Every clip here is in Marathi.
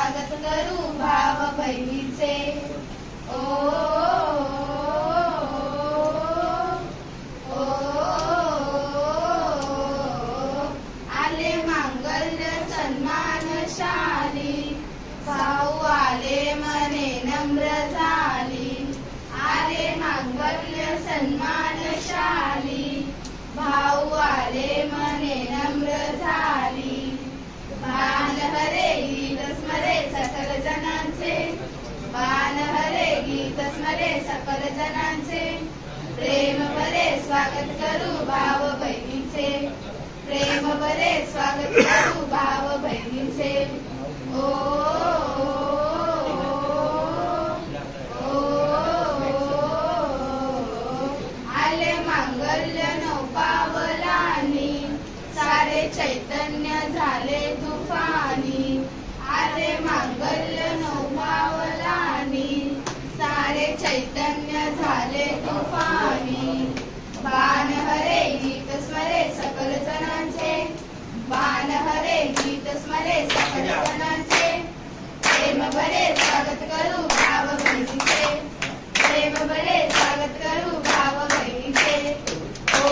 स्वागत करू भाव बहिणीचे. ओ आले मांगल्य सन्मानशाली, भाऊ आले मने नम्र झाली. आले मांगल्य सन्मानशाली, भाऊ आले मने नम्र झाली. बाण हरे गीत स्मरे सकल जनांचे, बाण हरे गीत स्मरे सकल जनांचे. प्रेम भरे स्वागत करू भाव बहिणीचे, प्रेम भरे स्वागत करू भाव बहिणीचे. ओ आले मांगल्य नौपावलानी, सारे चैतन्य झाले तुफानी. आले मांगल्य नौपावलानी, सारे चैतन्य झाले तुफानी. बाण हरे गीत स्मरे सकल जनांचे, बाण हरे गीत स्मरे सकल जनांचे. प्रेम भरे स्वागत करू भाव बहिणीचे, प्रेम भरे स्वागत करू भाव बहिणीचे. ओ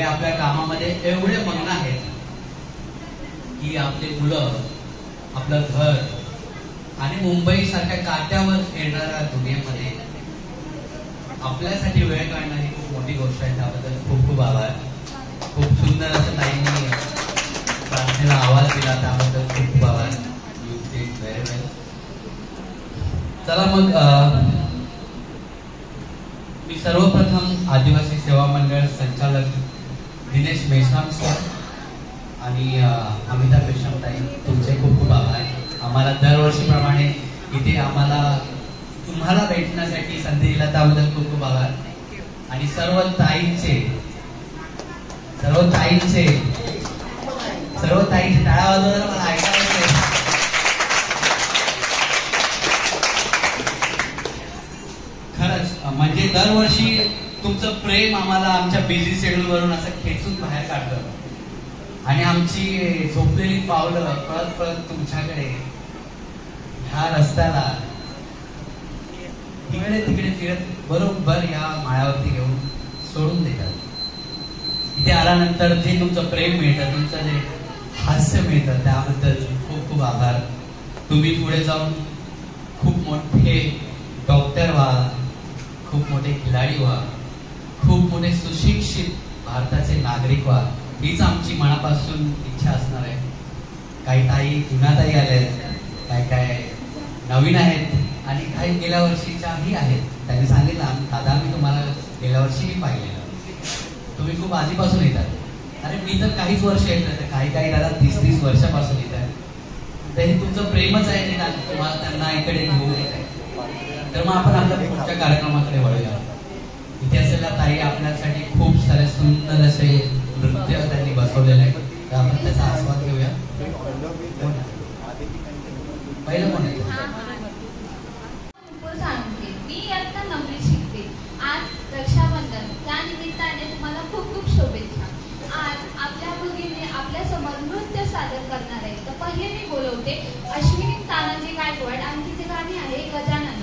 आपल्या कामामध्ये एवढे मग्न आहेत की आपले मुलं, आपलं घर आणि मुंबई सारख्या काट्यावर येणाऱ्या दुनियेमध्ये आपल्यासाठी वेळ काढणारी खूप मोठी गोष्ट आहे. त्याबद्दल खूप खूप आभार. खूप सुंदर असं ताईंनी प्रार्थनेला आवाज दिला, त्याबद्दल खूप खूप आभार. यू डिड व्हेरी वेल. चला मग मी सर्वप्रथम आदिवासी सेवा मंडळ संचालक दिनेश मेश्राम सर आणि अमिता मेश्राम ताई, तुमचे खूप खूप आभार. आम्हाला दरवर्षीप्रमाणे इथे आम्हाला तुम्हाला भेटण्यासाठी संधी दिला, त्याबद्दल खूप खूप आभार. आणि सर्व ताईंचे टाळ्या वाजवताना मला ऐकायचं. खरंच म्हणजे दरवर्षी तुमचं प्रेम आम्हाला आमच्या बिझी शेड्यूल वरून असं खेचून बाहेर काढतं आणि आमची झोपलेली पावलं पळत पळत तुमच्याकडे ह्या रस्त्याला इकडे तिकडे फिरत बरोबर या माळ्यावरती घेऊन सोडून देतात. इथे आल्यानंतर जे तुमचं प्रेम मिळतं, तुमचं जे हास्य मिळतं, त्याबद्दल खूप खूप आभार. तुम्ही पुढे जाऊन खूप मोठे डॉक्टर व्हा, खूप मोठे खिलाडी व्हा, खूप मोठे सुशिक्षित भारताचे नागरिक व्हा, हीच आमची मनापासून इच्छा असणार आहे. काही ताई जुन्या ताई आल्या, काय नवीन आहेत आणि काही गेल्या वर्षीच्याही आहेत. त्यांनी सांगितलं दादा मी तुम्हाला गेल्या वर्षी पाहिलेलं, तुम्ही खूप आधीपासून येतात. अरे मी तर काहीच वर्ष येत नाही, काही दादा 30-30 वर्षापासून येतात. तर हे तुमचं प्रेमच आहे ते तुम्हाला त्यांना इकडे घेऊन येत आहे. तर मग आपण आपल्या पुढच्या कार्यक्रमाकडे वळूया. इथे असलेल्या ताई आपल्यासाठी खूप सारे सुंदर असे नृत्य त्यांनी बसवलेले आहे, तर आपण त्याचा आस्वाद घेऊया. पहिलं कोण आहे? सांगते मी आता 9वी शिकते. आज रक्षाबंधन, त्या निमित्ताने तुम्हाला खूप खूप शुभेच्छा. आज आपल्या भगिनी आपल्या समोर नृत्य सादर करणार आहे. तर पहिले मी बोलवते अश्विनी तानाजी गायकवाड आणि तिचे गाणी आहे गजानन.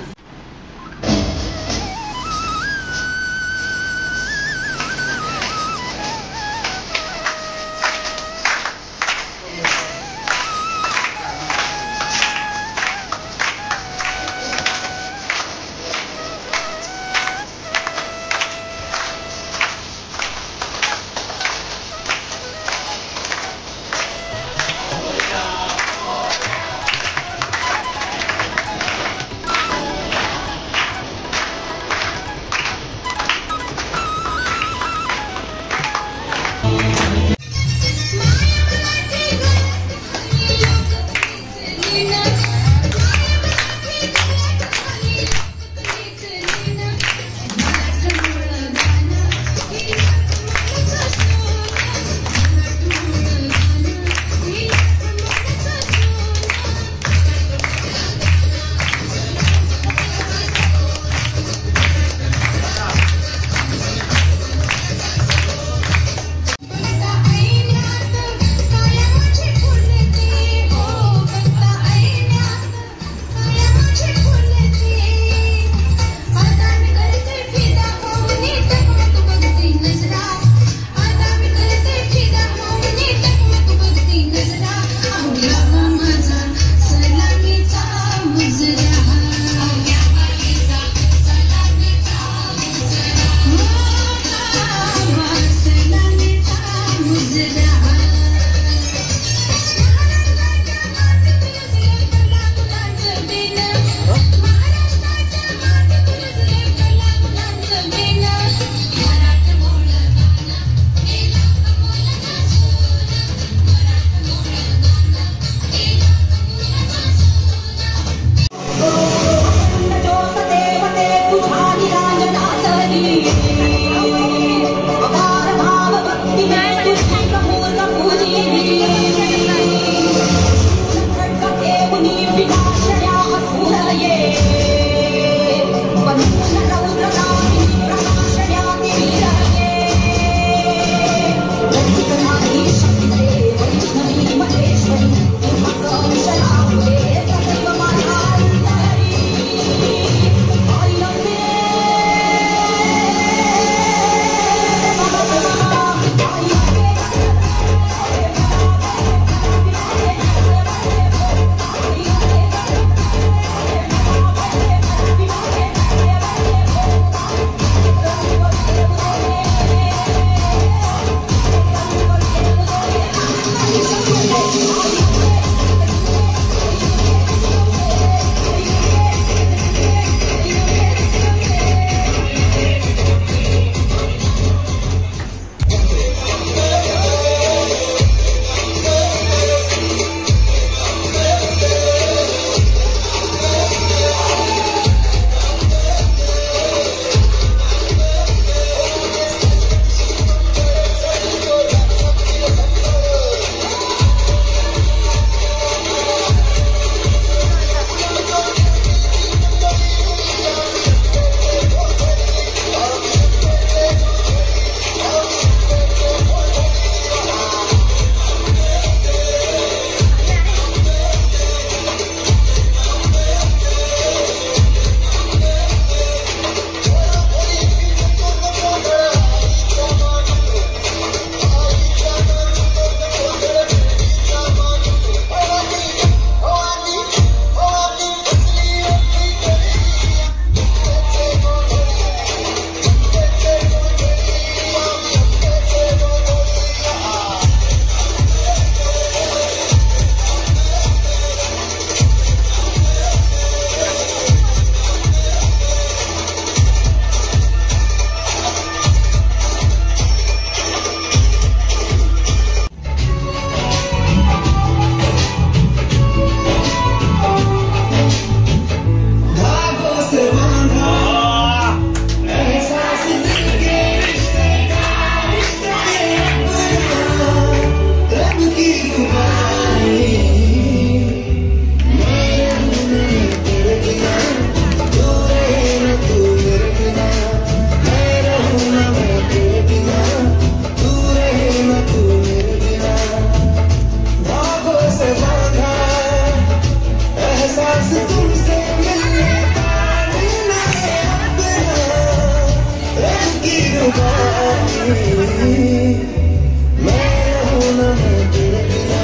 मैं रहूं ना मैं तेरे बिना,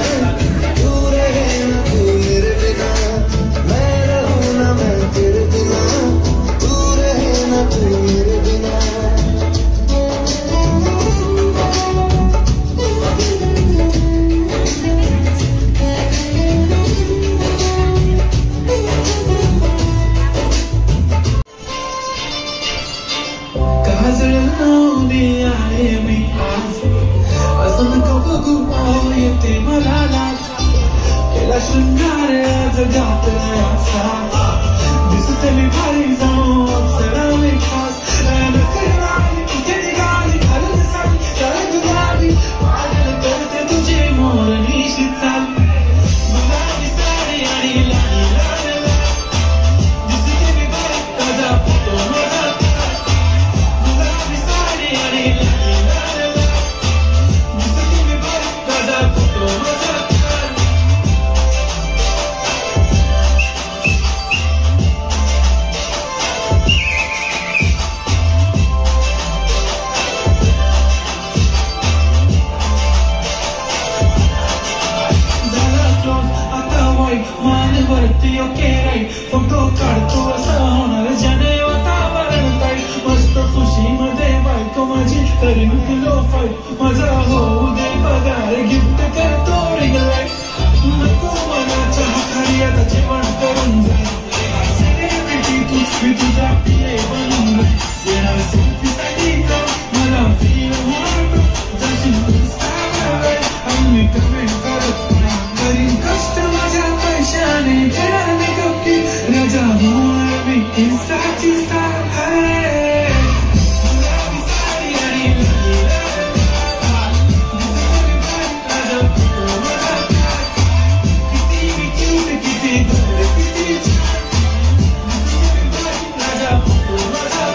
तू रहे ना तू मेरे बिना। मैं रहूं ना मैं तेरे बिना, तू रहे ना तू मेरे बिना। काजळ लावून आहे मी आज, असं नको बघू येते मला लाज। केला शृंगार आज जात असा, दिसते मी भारी जाऊ अप्सरा मी खास। नकळवाली कुठे निघाली घालून साडी चढ गुलाबी, पागल करते तुझे मोरणीशी चाल। गुलाबी साडी आणि लाली लाल लाल, दिसते मी भारी ताजा फोटो माझा। गुलाबी साडी आणि लाली लाल लाल, दिसते मी भारी ताजा फोटो माझा। मानवरती ओके राईट, फोटो काढतो असं होणार जने वातावरण ताईट। मस्त खुशीमध्ये बायको माझी करीन किलो फाईट, माझा होऊ दे पगार गिफ्ट करतो रिंग लाईट। नको मनाच्या हातारी आता जेवण करून जाईल, सेलिब्रिटी तू मी तुझा पिये बनून जाईल। येणार सेल्फीसाठी का मला फील होणार, जाशील इंस्टावर आणि मी कमेंट करत करीन कष्ट माझ्या पैशाने, घेणार मी कपकी राजा होणार मी इंस्टाची स्टार। गुलाबी साडी आणि लाली लाल लाल, दिसते मी भारी ताजा फोटो माझा। किती मी क्यूट किती गोड किती छान, दिसते मी भारी ताजा फोटो माझा।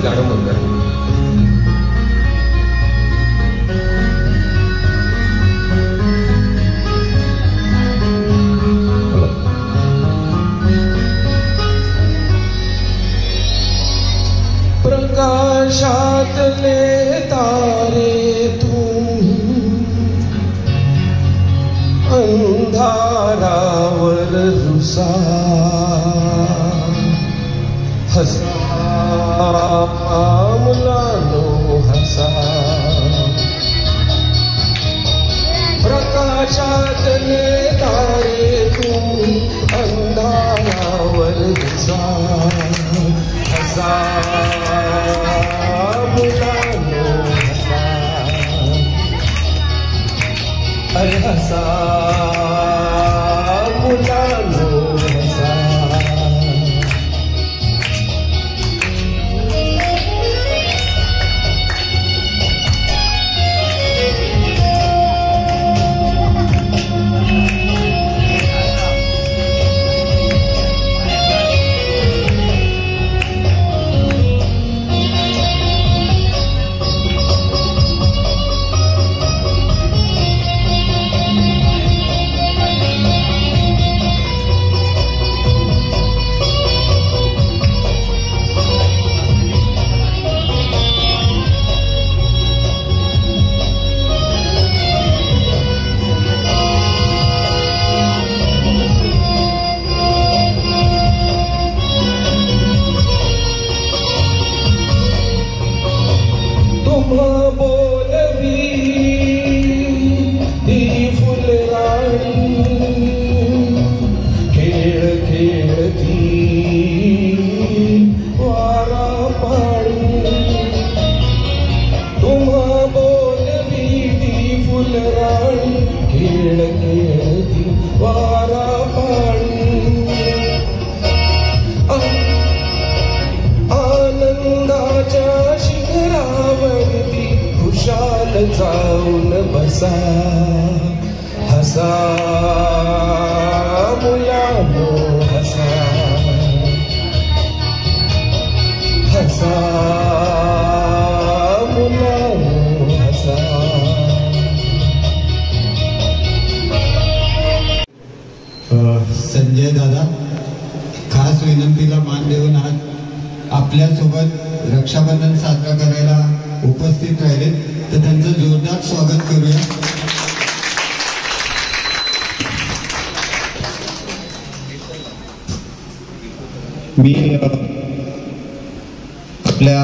गाणं म्हणणार. प्रकाशातले तारे तुम्ही अंधारावर रुसा हसा मुलानो हसा. प्रकाशातले तारे तुम्ही अंधारावर रुसा हसा मुलानो हसा. अरे हसा मुलानो हसा. जाऊन बसा हसा मुलानो हसा हसा मुलानो हसा. संजय दादा खास विनंतीला मान देऊन आज आपल्यासोबत रक्षाबंधन साजरा करायला उपस्थित राहिले, तर त्यांचं जोरदार स्वागत करूया. मी आपल्या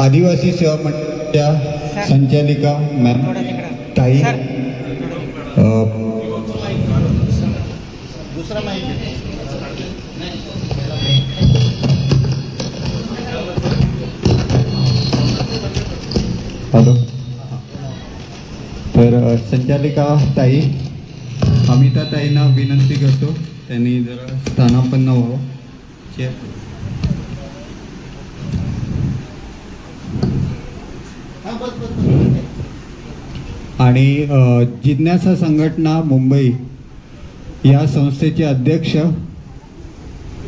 आदिवासी सेवा मंडळाच्या संचालिका मॅम ताई हॅलो, तर संचालिका ताई अमिता ताईंना विनंती करतो त्यांनी जरा स्थानापन्न व्हावं. आणि जिज्ञासा संघटना मुंबई या संस्थेचे अध्यक्ष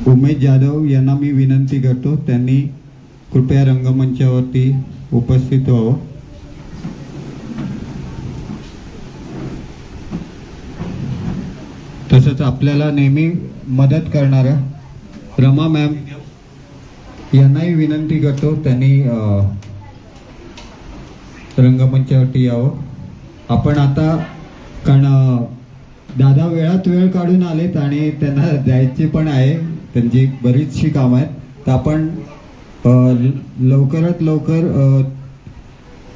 उमेश जाधव यांना मी विनंती करतो त्यांनी कृपया रंगमंचावरती उपस्थित व्हावं. तसंच आपल्याला नेहमी मदत करणाऱ्या रमा मॅम यांनाही विनंती करतो त्यांनी रंगमंचावरती यावं. आपण आता कारण दादा वेळात वेळ काढून आलेत आणि त्यांना जायचे पण आहे, त्यांची बरीचशी कामं आहेत, तर आपण लवकरात लवकर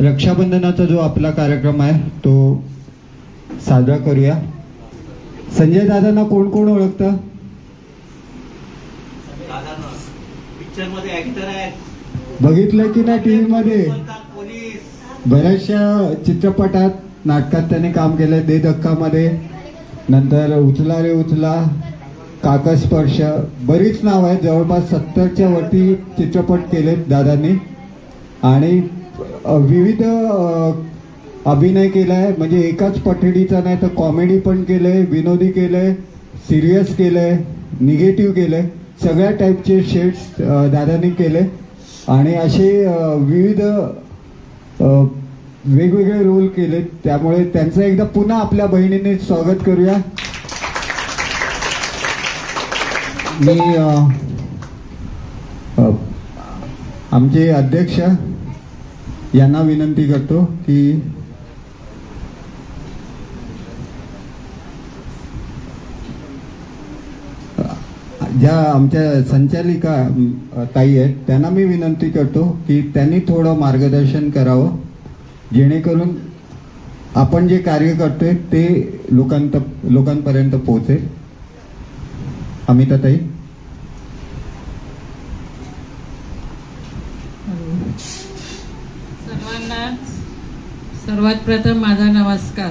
रक्षाबंधनाचा जो आपला कार्यक्रम आहे तो साजरा करूया. संजय दादांना कोण कोण ओळखतं? पिक्चर मध्ये ऍक्टर आहेत, बघितलं की नाही टीव्ही मध्ये? बऱ्याचशा चित्रपटात नाटकात त्यांनी काम केलंय. दे धक्कामध्ये, नंतर उचला रे उचला, काकस्पर्श, बरीच नाव आहेत. जवळपास 70च्या वरती चित्रपट केलेत दादांनी आणि विविध अभिनय केलाय. म्हणजे एकाच पठडीचा नाही तर कॉमेडी पण केलंय, विनोदी केलंय, सिरियस केलंय, निगेटिव्ह केलंय, सगळ्या टाईपचे शेड्स दादांनी केले. आणि असे विविध वेगवेगळे रोल केले. त्यामुळे त्यांचं एकदा पुन्हा आपल्या बहिणीने स्वागत करूया. मी आमचे अध्यक्ष यांना विनंती करतो की ज्या आमच्या संचालिका ताई आहेत त्यांना मी विनंती करतो की त्यांनी थोडं मार्गदर्शन करावं, जेणेकरून आपण जे कार्य करतोय ते लोकांपर्यंत पोहोचेल. अमिता ताई. सर्वांना सर्वात प्रथम माझा नमस्कार.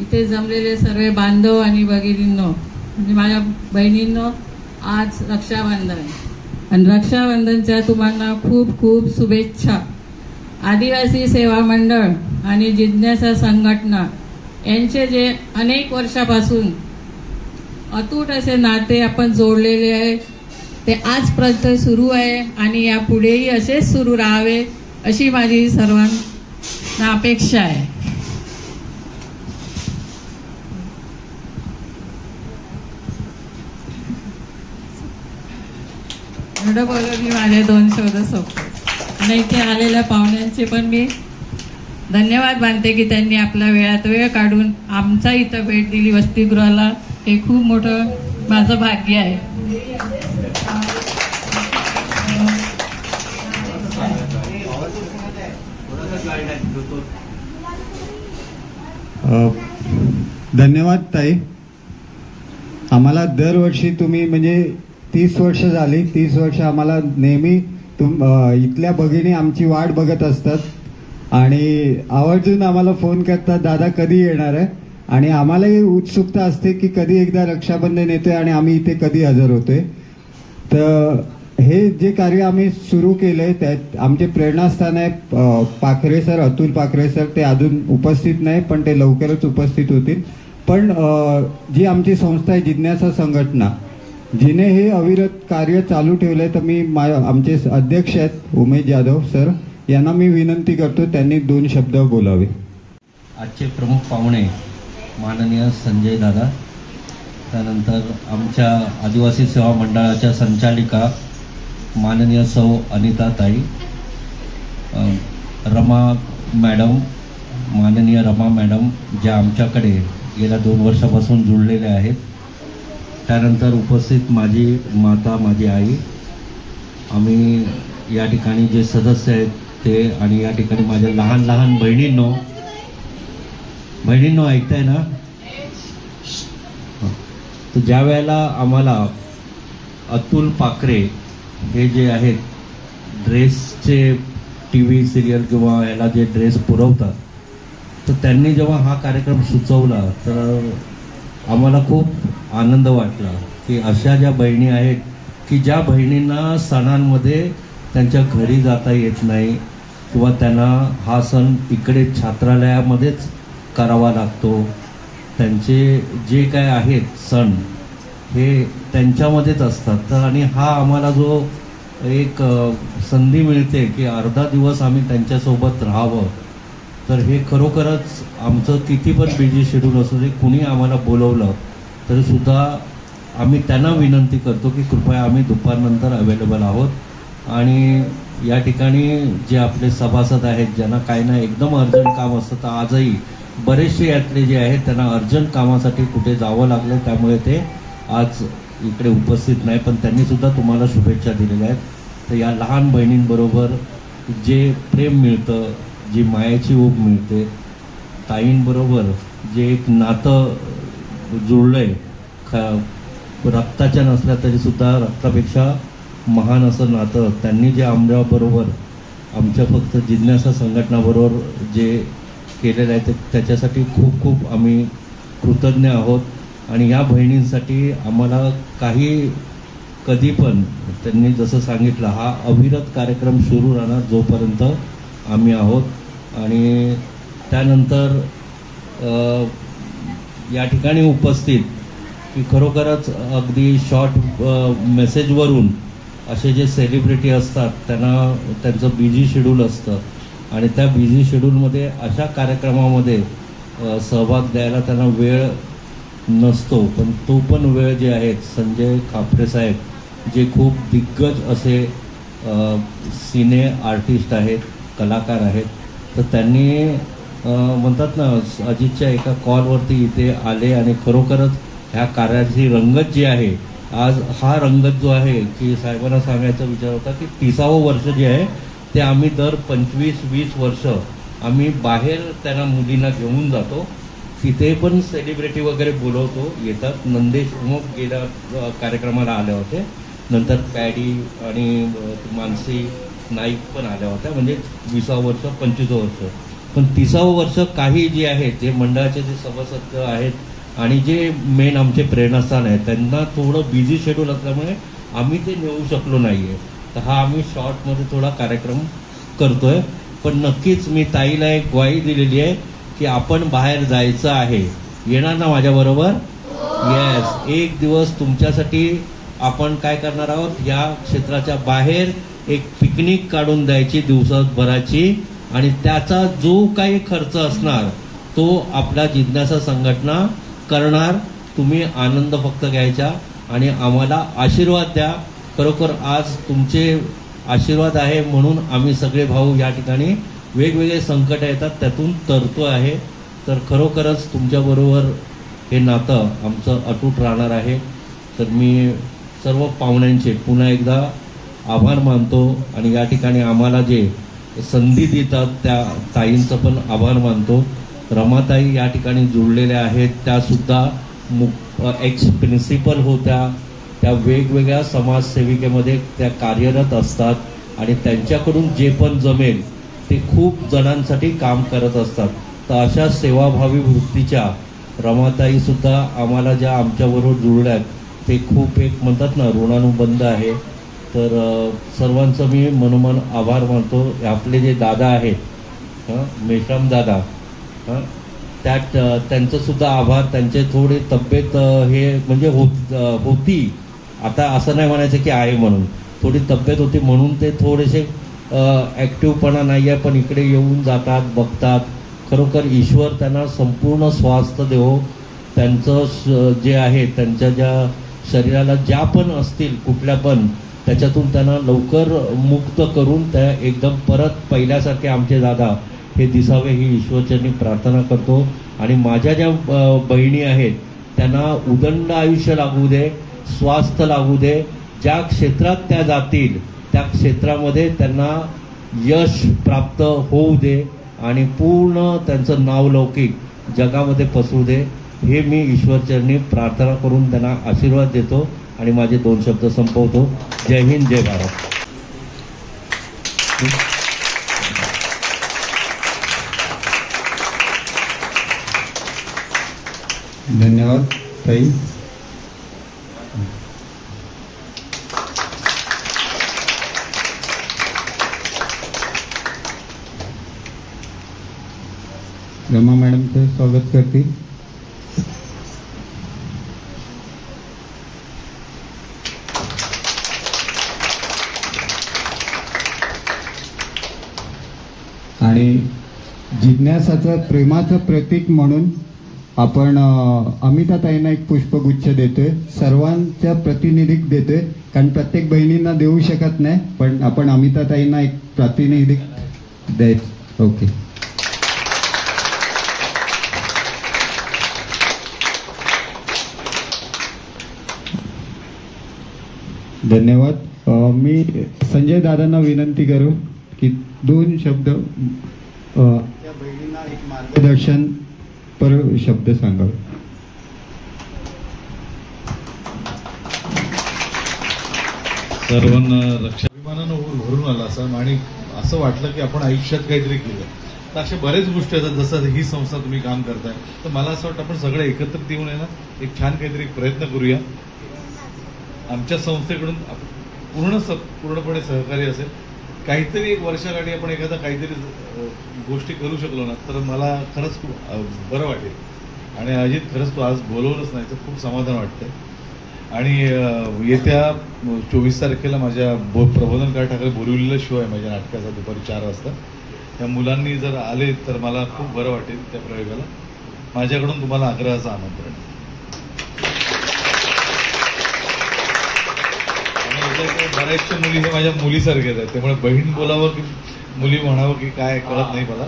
इथे जमलेले सर्व बांधव आणि भगिनींनो, म्हणजे माझ्या बहिणींनो, आज रक्षाबंधन आणि रक्षाबंधनच्या तुम्हाला खूप खूप शुभेच्छा. आदिवासी सेवा मंडळ आणि जिज्ञासा संघटना यांचे जे अनेक वर्षापासून अतूट असे नाते आपण जोडलेले आहे ते आजपर्यंत सुरू आहे आणि यापुढेही असेच सुरू राहावे अशी माझी सर्वांना अपेक्षा आहे. एवढं बोलून मी माझे 2 शब्द सोपतो. आणि इथे आलेल्या पाहुण्यांचे पण मी धन्यवाद मानते की त्यांनी आपल्या वेळात वेळ काढून आमचा इथं भेट दिली वसतिगृहाला. हे खूप मोठं माझं भाग्य आहे. धन्यवाद ताई. आम्हाला दरवर्षी तुम्ही म्हणजे 30 वर्ष झाली, 30 वर्ष आम्हाला नेहमी इथल्या भगिनी आमची वाट बघत असतात आणि आवर्जून आम्हाला फोन करतात, दादा कधी येणार आहे. आणि आम्हालाही उत्सुकता असते की कधी एकदा रक्षाबंधन येतोय आणि आम्ही इथे कधी हजर होतोय. तर हे जे कार्य आम्ही सुरू केलंय त्यात आमचे प्रेरणास्थान आहे पाखरे सर, अतुल पाखरे सर. ते अजून उपस्थित नाही पण ते लवकरच उपस्थित होतील. पण जी आमची संस्था आहे जिज्ञासा संघटना, जिने हे अविरत कार्य चालू ठेवलंय, तर मी आमचे अध्यक्ष आहेत उमेश जाधव सर, यांना मी विनंती करतो त्यांनी 2 शब्द बोलावे. आजचे प्रमुख पाहुणे माननीय संजय दादा, त्यानंतर आमच्या आदिवासी सेवा मंडळाच्या संचालिका माननीय सौ अनिता ताई, रमा मॅडम, माननीय रमा मॅडम ज्या आमच्याकडे गेल्या 2 वर्षापासून जुळलेल्या आहेत. त्यानंतर उपस्थित माझी माता, माझी आई, आम्ही या ठिकाणी जे सदस्य आहेत ते, आणि या ठिकाणी माझ्या लहान लहान बहिणींनो ऐकताय ना. तर ज्या वेळेला आम्हाला अतुल पाखरे हे जे आहेत ड्रेसचे TV सिरियल किंवा याला जे ड्रेस पुरवतात, तर त्यांनी जेव्हा हा कार्यक्रम सुचवला तर आम्हाला खूप आनंद वाटला की अशा ज्या बहिणी आहेत की ज्या बहिणींना सणांमध्ये त्यांच्या घरी जाता येत नाही किंवा त्यांना हा सण इकडे छात्रालयामध्येच करावा लागतो, त्यांचे जे काय आहेत सण हे त्यांच्यामध्येच असतात. तर आणि हा आम्हाला जो एक संधी मिळते की अर्धा दिवस आम्ही त्यांच्यासोबत राहावं, तर हे खरोखरच आमचं किती पण बिझी शेड्यूल असू दे, कुणी आम्हाला बोलवलं तरीसुद्धा आम्ही त्यांना विनंती करतो की कृपया आम्ही दुपारनंतर अवेलेबल आहोत. आणि या ठिकाणी जे आपले सभासद आहेत ज्यांना काही ना एकदम अर्जंट काम असतं, तर आजही बरेचसे यातले जे आहेत त्यांना अर्जंट कामासाठी कुठे जावं लागलं, त्यामुळे ते आज इकडे उपस्थित नाही, पण त्यांनीसुद्धा तुम्हाला शुभेच्छा दिलेल्या आहेत. तर या लहान बहिणींबरोबर जे प्रेम मिळतं, जी मायेची ऊब मिळते, ताईंबरोबर जे एक नातं जुळलंय, रक्ताच्या नसल्या तरीसुद्धा रक्तापेक्षा महान असं नातं त्यांनी जे आमच्याबरोबर, आमच्या फक्त जिज्ञासा संघटनाबरोबर जे केलेलं आहे त्याच्यासाठी खूप खूप आम्ही कृतज्ञ आहोत. आणि या बहिणींसाठी आम्हाला काही कधी पण त्यांनी जसं सांगितलं हा अविरत कार्यक्रम सुरू राहणार जोपर्यंत आम्ही आहोत. आणि त्यानंतर या ठिकाणी उपस्थित की खरोखरच अगदी शॉर्ट मेसेजवरून असे जे सेलिब्रिटी असतात त्यांना त्यांचं बिझी शेड्यूल असतं आणि त्या बिझी शेड्यूलमध्ये अशा कार्यक्रमामध्ये सहभाग द्यायला त्यांना वेळ नसतो. पण तो पण वेळ जे आहेत संजय खापरे साहेब जे खूप दिग्गज असे सिने आर्टिस्ट आहेत, कलाकार आहेत, तर त्यांनी म्हणतात ना अजितच्या एका कॉलवरती इथे आले आणि खरोखरच ह्या कार्याची रंगत जी आहे आज हा रंगत जो आहे की साहेबांना सांगायचा विचार होता की 30वं वर्ष जे आहे ते आम्ही दर 25-20 वर्ष आम्ही बाहेर त्यांना मुलींना घेऊन जातो. तिथे पण सेलिब्रिटी वगैरे बोलवतो, येतात. नंदेश उमप गेल्या कार्यक्रमाला आले होते, नंतर पॅडी आणि मानसी नाईक पण आल्या होत्या. म्हणजे 20वं वर्ष 25वं वर्ष, पण 30वं वर्ष काही जे आहे जे मंडळाचे जे सभासद आहेत आणि जे मेन आमचे प्रेरणास्थान आहे त्यांना थोडं बिझी शेड्यूल असल्यामुळे आम्ही ते नेऊ शकलो नाहीये. तर हा आम्ही शॉर्टमध्ये थोडा कार्यक्रम करतोय. पण नक्कीच मी ताईला एक ग्वाही दिलेली आहे की आपण बाहेर जायचं आहे. येणार ना माझ्याबरोबर? येस. एक दिवस तुमच्यासाठी आपण काय करणार आहोत, या क्षेत्राच्या बाहेर एक पिकनिक काढून द्यायची दिवसभराची आणि त्याचा जो काही खर्च असणार तो आपल्या जिज्ञासा संघटना करणार. तुम्ही आनंद फक्त घ्यायचा आणि आम्हाला आशीर्वाद द्या. खरोखर आज तुमचे आशीर्वाद आहे म्हणून आम्ही सगळे भाऊ या ठिकाणी वेगवेगळे संकट येतात त्यातून तरतो आहे. तर खरोखरच तुमच्याबरोबर हे नातं आमचं अतूट राहणार आहे. तर मी सर्व पाहुण्यांचे पुन्हा एकदा आभार मानतो आणि या ठिकाणी आम्हाला जे संधी देतात त्या ताईंचं पण आभार मानतो. रमाताई या ठिकाणी जुळलेल्या आहेत, त्या सुद्धा एक्स प्रिन्सिपल होत्या, त्या वेगवेगळ्या समाजसेविकेमध्ये त्या कार्यरत असतात आणि त्यांच्याकडून जे पण जमेल ते खूप जणांसाठी काम करत असतात. तर अशा सेवाभावी वृत्तीच्या रमाताई सुद्धा आम्हाला ज्या आमच्याबरोबर जुळल्यात ते खूप एक म्हणतात ना ऋणानुबंध आहे. तर सर्वांचं मी मनोमन आभार मानतो. आपले जे दादा आहेत मेश्राम दादा, त्यात त्यांचं सुद्धा आभार. त्यांचे थोडे तब्येत हे म्हणजे होती, आता असं नाही म्हणायचं की आहे म्हणून, थोडी तब्येत होती म्हणून ते थोडेसे ॲक्टिव्हपणा नाही आहे, पण इकडे येऊन जातात, बघतात. खरोखर ईश्वर त्यांना संपूर्ण स्वास्थ्य देवो. त्यांचं जे आहे त्यांच्या ज्या शरीराला ज्या पण असतील कुठल्या पण त्याच्यातून त्यांना लवकर मुक्त करून त्या एकदम परत पहिल्यासारखे आमचे दादा हे दिसावे ही ईश्वरचरणी प्रार्थना करतो. आणि माझ्या ज्या बहिणी आहेत त्यांना उदंड आयुष्य लागू दे, स्वास्थ्य लागू दे. ज्या क्षेत्रात त्या जातील त्या क्षेत्रामध्ये त्यांना यश प्राप्त होऊ दे आणि पूर्ण त्यांचं नाव लौकिक जगामध्ये पसरू दे. हे मी ईश्वरचरणी प्रार्थना करून त्यांना आशीर्वाद देतो आणि माझे 2 शब्द संपवतो. जय हिंद, जय भारत. धन्यवाद ताई. रमा मॅडमचं स्वागत करतील. आणि जिज्ञासाचं प्रेमाचं प्रतीक म्हणून आपण अमिताताईंना एक पुष्पगुच्छ देतोय. सर्वांच्या प्रतिनिधिक देतोय कारण प्रत्येक बहिणींना देऊ शकत नाही, पण आपण अमिताताईंना एक प्रातिनिधिक द्यायचं. ओके. धन्यवाद. मी संजय दादांना विनंती करू की 2 शब्द त्या बहिणींना एक मार्गदर्शन पर शब्द सांगावे. सर्वांना रक्षाभिमानानं भरून आला असं आणि असं वाटलं की आपण आयुष्यात काहीतरी केलं. तर अशा बऱ्याच गोष्टी आहेत. जसं ही संस्था तुम्ही काम करताय तर मला असं वाटतं आपण सगळे एकत्रित येऊन आहे ना एक छान काहीतरी प्रयत्न करूया. आमच्या संस्थेकडून पूर्णपणे सहकार्य असेल. काहीतरी एक वर्षाकाठी आपण एखादा काहीतरी गोष्टी करू शकलो ना तर मला खरंच खूप बरं वाटेल. आणि अजित खरंच तू आज बोलवलंच नाही तर खूप समाधान वाटतंय. आणि येत्या 24 तारखेला माझ्या प्रबोधनकार ठाकरे बोरिवलीला शो आहे माझ्या नाटकाचा दुपारी 4 वाजता. त्या मुलांनी जर आले तर मला खूप बरं वाटेल त्या प्रयोगाला. माझ्याकडून तुम्हाला आग्रहाचं आमंत्रण. आणि बऱ्याचशा मुली हे माझ्या मुलीसारख्याच आहेत, त्यामुळे बहीण बोलावं की मुली म्हणावं की काय कळत नाही मला.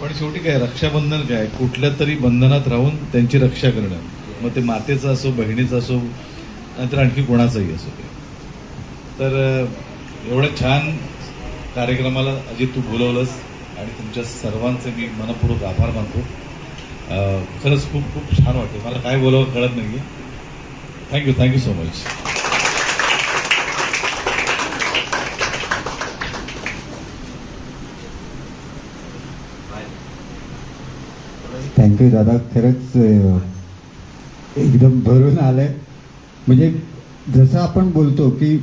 पण शेवटी काय रक्षाबंधन काय, कुठल्या तरी बंधनात राहून त्यांची रक्षा करणं, मग ते मातेचं असो, बहिणीचं असो, नंतर आणखी कोणाचंही असो. तर एवढ्या छान कार्यक्रमाला अजित तू बोलवलंस आणि तुमच्या सर्वांचे मी मनपूर्वक आभार मानतो. खरंच खूप खूप छान वाटतं. मला काय बोलावं कळत नाही. Thank you so much. थँक्यू दादा. खरंच एकदम भरून आलंय. म्हणजे जसं आपण बोलतो की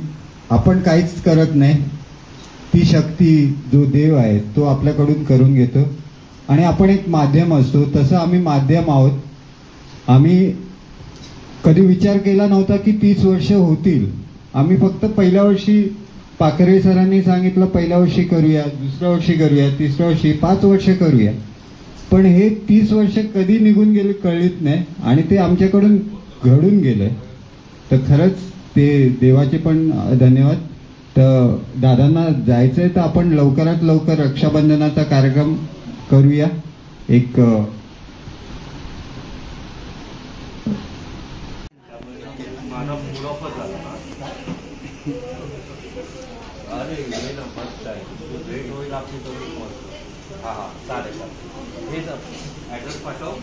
आपण काहीच करत नाही, ती शक्ती जो देव आहे तो आपल्याकडून करून घेतो आणि आपण एक माध्यम असतो. तसं आम्ही माध्यम आहोत. आम्ही कधी विचार केला नव्हता की 30 वर्ष होतील. आम्ही फक्त पहिल्या वर्षी पाखरे सरांनी सांगितलं पहिल्या वर्षी करूया, दुसऱ्या वर्षी करूया, तिसऱ्या वर्षी 5 वर्ष करूया. पण हे 30 वर्ष कधी निघून गेले कळलीच नाही आणि ते आमच्याकडून घडून गेले. तर खरंच ते देवाचे पण धन्यवाद. तर दादांना जायचंय तर आपण लवकरात लवकर रक्षाबंधनाचा कार्यक्रम करूया. एक ऍड्रेस पाठव.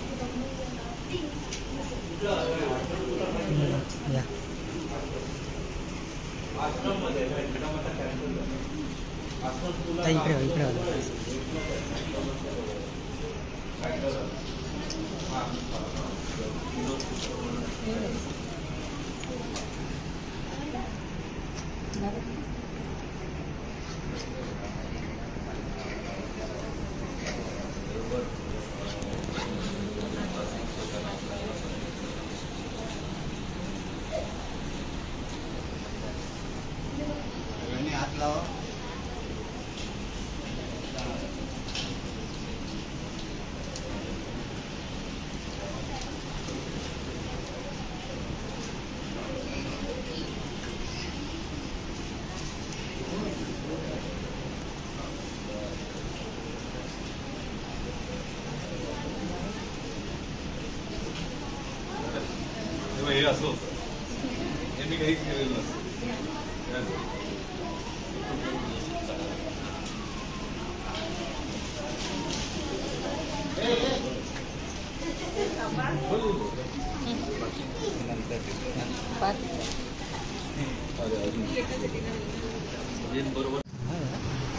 हे असं होतं, हे मी काही केलेलं नसतं.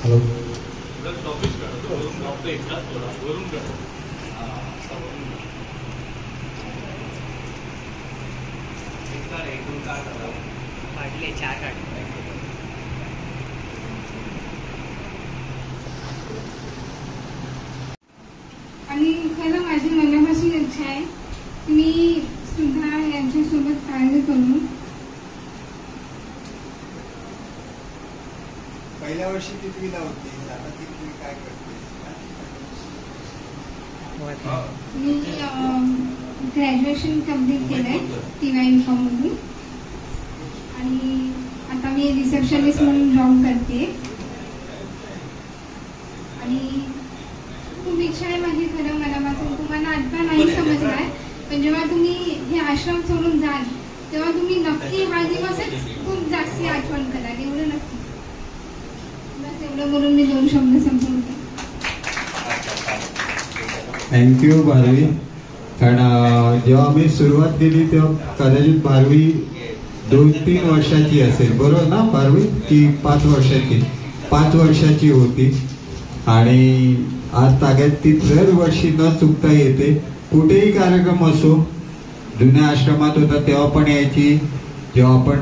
हॅलो. टॉपिक काढतो वरून काढतो. काढले 4 काढले. आणि खरं माझी मनापासून इच्छा आहे मी सुद्धा यांच्यासोबत कार्य करून. पहिल्या वर्षी कितवीला होती, आता कितवी काय करते? मी ग्रॅज्युएशन कम्प्लीट केलंय TY.com मधून आणि आता मी रिसेप्शनिस्ट म्हणून जॉब करते. आणि खूप इच्छा आहे माझी खरं मनापासून. तुम्हाला आता नाही समजणार, पण जेव्हा तुम्ही हे आश्रम सोडून जाल तेव्हा तुम्ही नक्की हा दिवसच खूप जास्ती आठवण कराल. एवढं नक्की. बस एवढं बोलून मी 2 शब्द संपवते. थँक्यू भारवी. कारण जेव्हा आम्ही सुरुवात केली तेव्हा कदाचित भारवी 2-3 वर्षाची असेल, बरोबर ना भारवी? की 5 वर्षाची? 5 वर्षाची होती. आणि आज ताग्यात ती दरवर्षी न चुकता येते. कुठेही कार्यक्रम असो, जुन्या आश्रमात होता तेव्हा पण यायची, जेव्हा आपण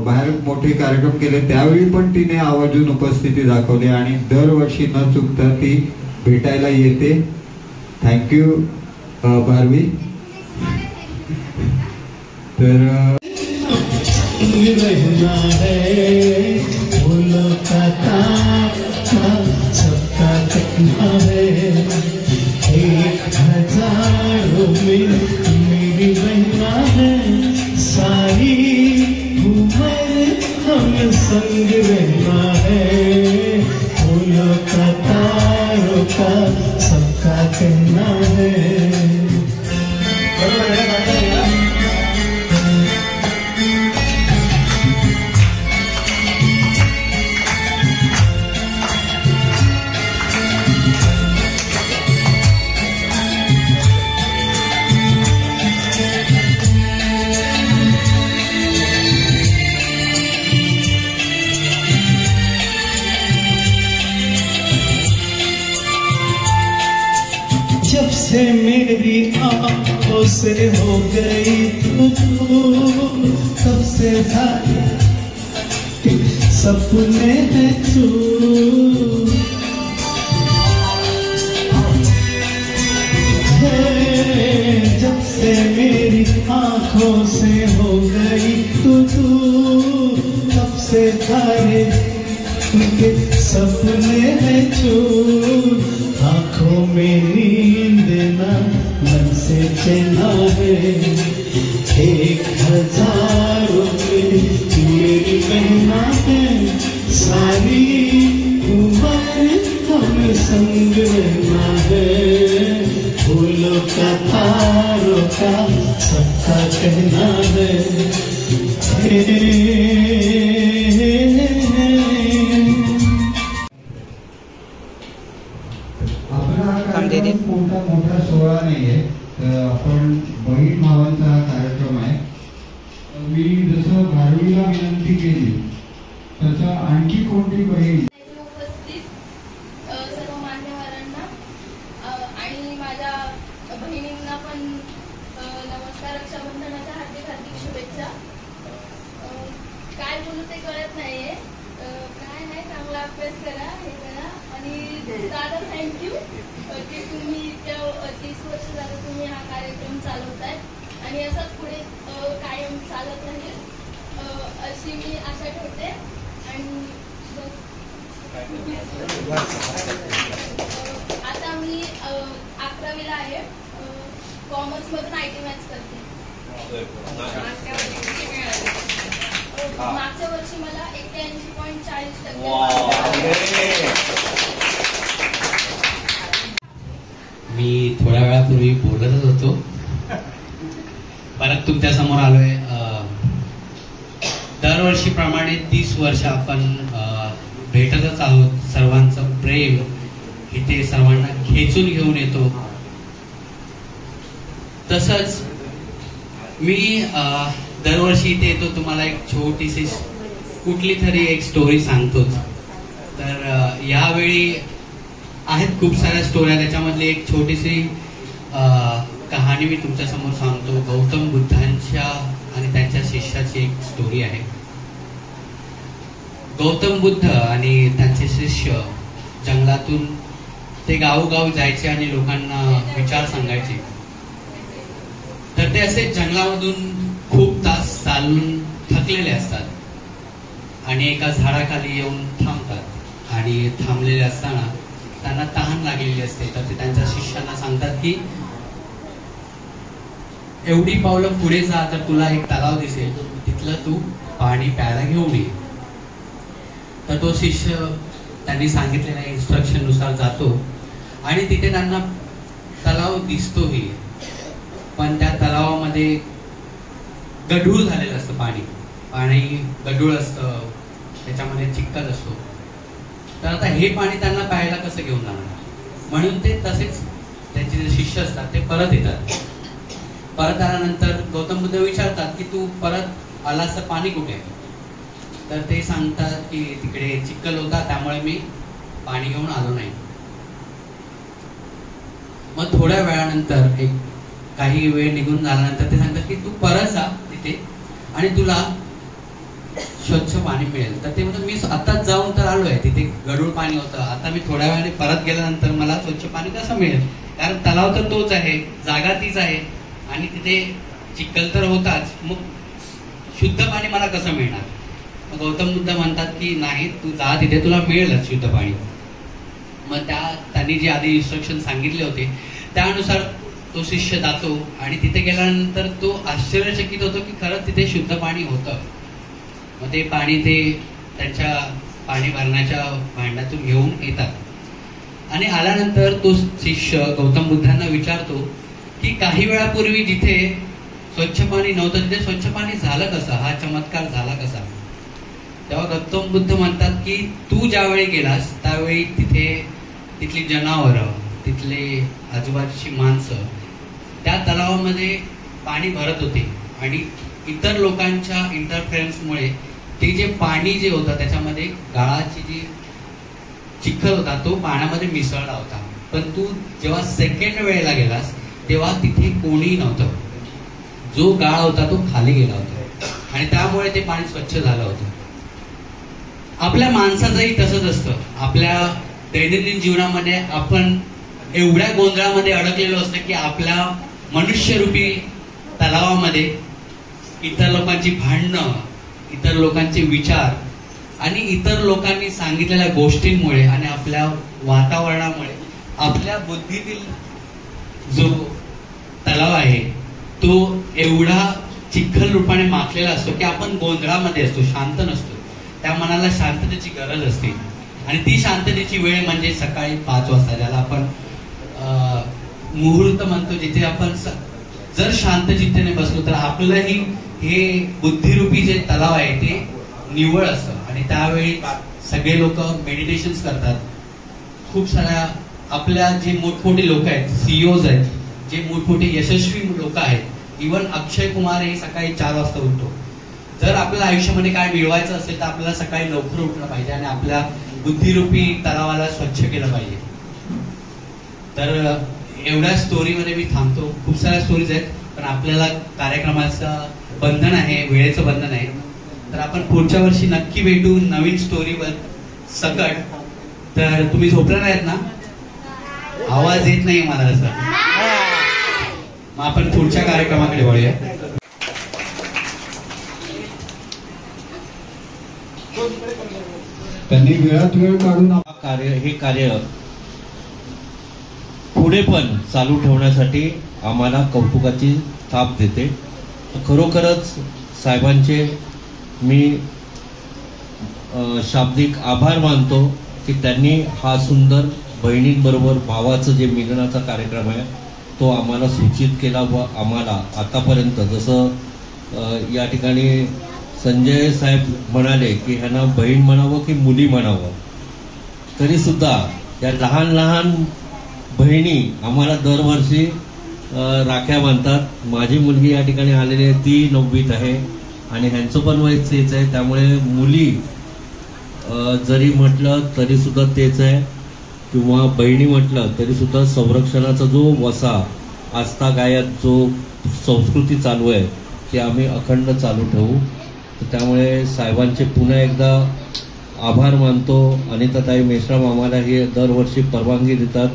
बाहेर मोठे कार्यक्रम केले त्यावेळी पण तिने आवर्जून उपस्थिती दाखवली आणि दरवर्षी न चुकता ती भेटायला येते. थँक्यू भारवी. तर रहना है फूलों का तारा सबका कहना है 1000 में मेरी रहना है सारी उम्र हम संग रहना है फूलों का तारों का सबका कहना है। जब से मेरी आंखों से हो गई तू तब से सारे सपने हैं तू जब से मेरी आंखों से हो गई तू तब से सारे सपने हैं तू आँखों में नींद ना मन से चैना है 1000 में मेरी बहना है सारी उम्र हम संग रहना है फूलों का तारों का सबका कहना है। मोठा सोहळा नाहीये, आपण बहीण भावांचा हा कार्यक्रम आहे. मी जसं भारवीला विनंती केली तसं आणखी कोणती बहीण उपस्थित सर्व मान्यवरांना आणि माझ्या बहिणींना पण नमस्कार. रक्षाबंधनाच्या हार्दिक हार्दिक शुभेच्छा. काय बोलू ते कळत नाहीये. काय नाही, चांगला अभ्यास करा, हे करा. आणि दादा थँक्यू की तुम्ही 30 वर्ष झालं तुम्ही हा कार्यक्रम चालवताय आणि असंच पुढे कायम चालत राहील अशी मी आशा ठेवते. आणि आता मी 11वीला आहे. कॉमर्समधून IT मॅथ्स करते. मागच्या वर्षी मला 81.40% मी थोड्या वेळापूर्वी बोलतच होतो, परत तुमच्या समोर आलोय. दरवर्षीप्रमाणे 30 वर्ष आपण भेटतच आहोत. सर्वांचं प्रेम इथे सर्वांना खेचून घेऊन येतो. तसंच मी दरवर्षी इथे येतो, तुम्हाला एक छोटीशी कुठली तरी एक स्टोरी सांगतोच. तर यावेळी आहेत खूप साऱ्या स्टोऱ्या, त्याच्यामधली एक छोटीशी कहाणी मी तुमच्या समोर सांगतो. गौतम बुद्धांच्या आणि त्यांच्या शिष्याची एक स्टोरी आहे. गौतम बुद्ध आणि त्यांचे शिष्य जंगलातून ते गावोगाव जायचे आणि लोकांना विचार सांगायचे. तर ते असे जंगलामधून खूप तास चालून थकलेले असतात आणि एका झाडाखाली येऊन थांबतात. आणि थांबलेले असताना त्यांना तहान लागलेली असते. तर ते त्यांच्या शिष्यांना सांगतात की एवढी पावलं पुढे जा तर तुला एक तलाव दिसेल, तिथलं तू पाणी प्यायला घेऊन ये. तर तो शिष्य त्यांनी सांगितलेल्या इन्स्ट्रक्शन नुसार जातो आणि तिथे त्यांना तलाव दिसतोही, पण त्या तलावामध्ये गढूळ झालेलं असतं. पाणी गढूळ असतं, त्याच्यामध्ये चिखल असतो. तर आता हे पाणी त्यांना प्यायला कसं घेऊन जाणार, म्हणून ते तसेच त्यांचे जे शिष्य असतात ते परत येतात. परत आल्यानंतर गौतम बुद्ध विचारतात की तू परत आलास तर पाणी कुठे आहे. तर ते सांगतात की तिकडे चिखल होता, त्यामुळे मी पाणी घेऊन आलो नाही. मग थोड्या वेळानंतर एक काही वेळ निघून झाल्यानंतर ते सांगतात की तू परत जा तिथे आणि तुला स्वच्छ पाणी मिळेल. तर ते म्हणतात मी आताच जाऊन तर आलोय, तिथे गढूळ पाणी होतं, आता मी थोड्या वेळाने परत गेल्यानंतर मला स्वच्छ पाणी कसं मिळेल, कारण तलाव तर तोच आहे, जागा तीच आहे आणि तिथे चिखल तर होताच, मग शुद्ध पाणी मला कसं मिळणार? मग गौतम बुद्ध म्हणतात की नाही, तू जा तिथे, तुला मिळेलच शुद्ध पाणी. मग त्यांनी जे आधी इन्स्ट्रक्शन सांगितले होते त्यानुसार तो शिष्य जातो आणि तिथे गेल्यानंतर तो आश्चर्यचकित होतो की खरंच तिथे शुद्ध पाणी होतं. मग ते पाणी ते त्यांच्या पाणी भरण्याच्या भांड्यातून घेऊन येतात आणि आल्यानंतर तो शिष्य गौतम बुद्धांना विचारतो की काही वेळापूर्वी जिथे स्वच्छ पाणी नव्हतं तिथे स्वच्छ पाणी झालं कसं, हा चमत्कार झाला कसा? तेव्हा गौतम बुद्ध म्हणतात की तू ज्यावेळी गेलास त्यावेळी तिथली जनावरं, तिथले आजूबाजूची माणसं त्या तलावामध्ये पाणी भरत होते आणि इतर लोकांच्या इंटरफेरन्समुळे ते जे पाणी जे होतं त्याच्यामध्ये गाळाची जी चिखल होता तो पाण्यामध्ये मिसळला होता. पण तू जेव्हा सेकंड वेळेला गेलास तेव्हा तिथे कोणीही नव्हतं. जो गाळ होता तो खाली गेला होता आणि त्यामुळे ते पाणी स्वच्छ झालं होतं. आपल्या माणसाचंही तसंच असतं. आपल्या दैनंदिन जीवनामध्ये आपण एवढ्या गोंधळामध्ये अडकलेलो असतं की आपल्या मनुष्यरूपी तलावामध्ये इतर लोकांची भांडणं, इतर लोकांचे विचार आणि इतर लोकांनी सांगितलेल्या गोष्टींमुळे आणि आपल्या वातावरणामुळे आपल्या बुद्धीतील जो तलाव आहे तो एवढा चिखल रूपाने माखलेला असतो की आपण गोंधळामध्ये असतो, शांत नसतो. त्या मनाला शांततेची गरज असते आणि ती शांततेची वेळ म्हणजे सकाळी 5 वाजता, ज्याला आपण मुहूर्त म्हणतो, जिथे आपण जर शांत चित्तेने बसलो तर आपलंही हे बुद्धिरूपी जे तलाव आहे ते निव्वळ असतं. आणि त्यावेळी सगळे लोक मेडिटेशन्स करतात. खूप साऱ्या आपल्या जे मोठमोठे लोक आहेत, सीईओज आहेत, जे मोठमोठे यशस्वी लोक आहेत, इव्हन अक्षय कुमार हे सकाळी 4 वाजता उठतो. जर आपल्याला आयुष्यामध्ये काय मिळवायचं असेल तर आपल्याला सकाळी लवकर उठलं पाहिजे आणि आपल्या बुद्धिरूपी तलावाला स्वच्छ केलं पाहिजे. तर एवढ्या स्टोरीमध्ये मी थांबतो. खूप साऱ्या स्टोरीज आहेत पण आपल्याला कार्यक्रमाचं बंधन आहे, वेळेचं बंधन आहे. तर आपण पुढच्या वर्षी नक्की भेटू नवीन स्टोरीवर सकट. तर तुम्ही झोपला नाहीत ना? आवाज येत नाही मला असं. मग आपण पुढच्या कार्यक्रमाकडे वळूया. त्यांनी वेळात वेळ काढून हे कार्य पुढे पण चालू ठेवण्यासाठी आम्हाला कौतुकाची थाप देते. खरोखरच साहेबांचे मी शाब्दिक आभार मानतो की त्यांनी हा सुंदर बहिणींबरोबर भावाचं जे मिलनाचा कार्यक्रम आहे तो आम्हाला सूचित केला व आम्हाला आतापर्यंत जसं या ठिकाणी संजय साहेब म्हणाले की ह्यांना बहीण म्हणावं की मुली म्हणावं, तरी सुद्धा या लहान लहान बहिणी आम्हाला दरवर्षी राख्या बांधतात. माझी मुलगी या ठिकाणी आलेली आहे, ती 9वीत आहे आणि ह्यांचं पण वय तेच आहे. त्यामुळे मुली जरी म्हटलं तरी सुद्धा तेच आहे किंवा बहिणी म्हटलं तरी सुद्धा संरक्षणाचा जो वसा आस्था गायत जो संस्कृती चालू आहे ती आम्ही अखंड चालू ठेवू. त्यामुळे साहेबांचे पुन्हा एकदा आभार मानतो. अनिताताई मेश्राम आम्हाला हे दरवर्षी परवानगी देतात.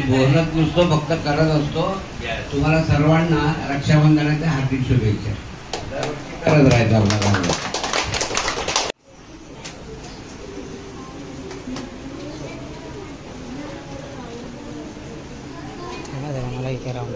बोलत नसतो, फक्त करत असतो. तुम्हाला सर्वांना रक्षाबंधनाच्या हार्दिक शुभेच्छा. करत राहायचं आपल्याला. मला इथे राहून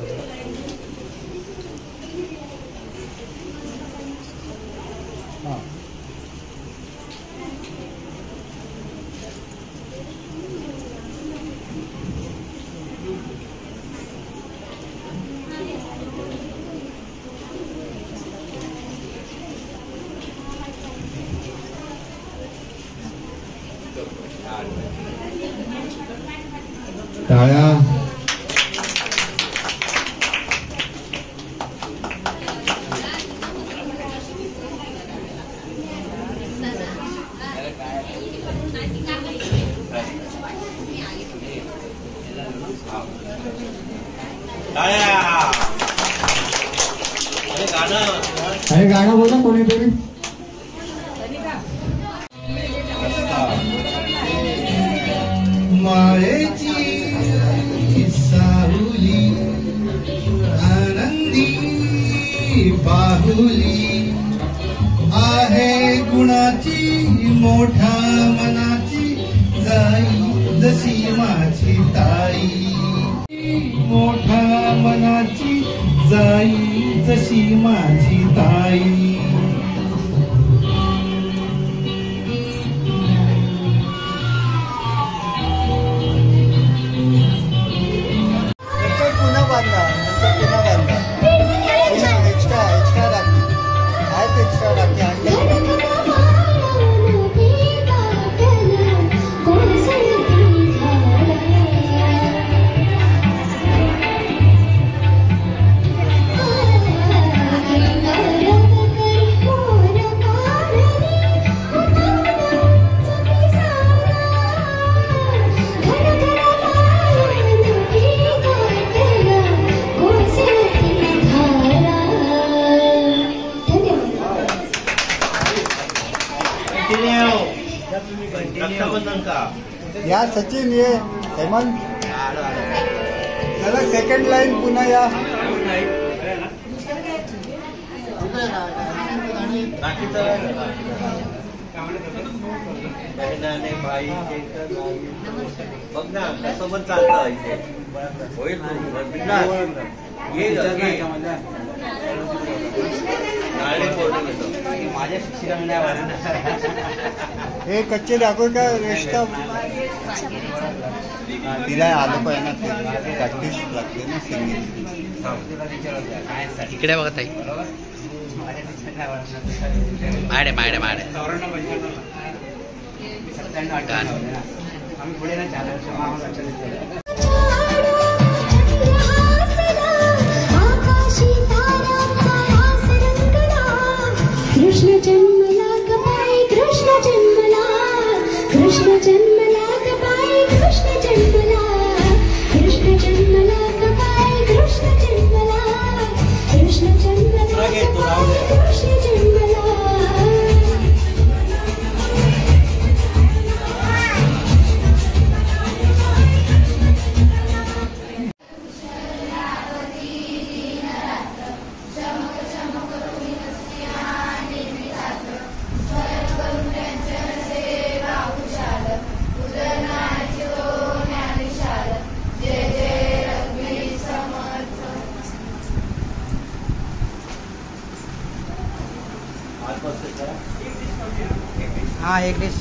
टाळ्या. अरे गाणं बोला कोणीतरी. माळेची सावली फुली आहे गुणाची मोठ्या मनाची जाई जशी माझी ताई मोठ्या मनाची जाई जशी माझी ताई पुन्हा बांधा पुन्हा बांधा एक्स्ट्रा राखी आहेत एक्स्ट्रा राखी आणले या सचिन ये हेमंत चला सेकंड लाईन पुन्हा या बहिणाने भाई बघ ना कसं पण चालतं इथे होईल माझ्या शिक्षकांना हे कच्चे दाखव का रेस्टा तिला आलं पाहिजे ना ते प्रॅक्टिस लागते ना सिंगिंग इकडे बघत आहे माडे माडे माडे आम्ही पुढे ना कृष्ण जन्मला गबाई कृष्ण जन्मला कृष्ण जन्मला गबाई कृष्ण जन्मला कृष्ण जन्मला गबाई कृष्ण जन्मला कृष्ण जन्मला कृष्ण जन्मला हाँ एक डिश